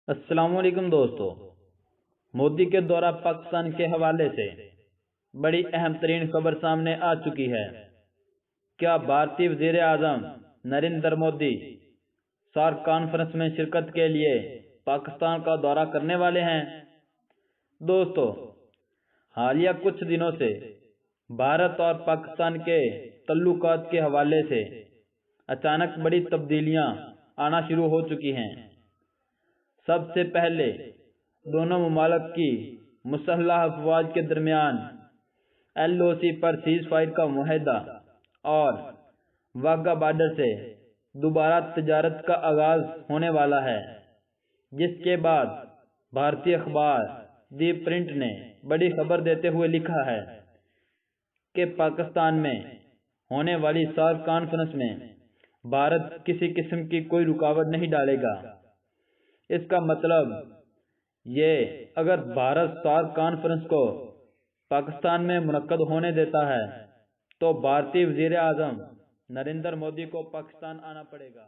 السلام علیکم دوستو، مودی کے دورہ پاکستان کے حوالے سے بڑی اہم ترین خبر سامنے آ چکی ہے۔ کیا بھارتی وزیر اعظم نریندر مودی سارک کانفرنس میں شرکت کے لیے پاکستان کا دورہ کرنے والے ہیں؟ دوستو، حالیہ کچھ دنوں سے بھارت اور پاکستان کے تعلقات کے حوالے سے اچانک بڑی تبدیلیاں آنا شروع ہو چکی ہیں۔ سب سے پہلے دونوں ممالک کی مسلح افواج کے درمیان LOC پر سیز فائر کا معاہدہ اور واگا بارڈر سے دوبارہ تجارت کا آغاز ہونے والا ہے، جس کے بعد بھارتی اخبار دی پرنٹ نے بڑی خبر دیتے ہوئے لکھا ہے کہ پاکستان میں ہونے والی سارک کانفرنس میں بھارت کسی قسم کی کوئی رکاوٹ نہیں ڈالے گا۔ اس کا مطلب یہ اگر بھارت سارک کانفرنس کو پاکستان میں منعقد ہونے دیتا ہے تو بھارتی وزیر اعظم نریندر مودی کو پاکستان آنا پڑے گا۔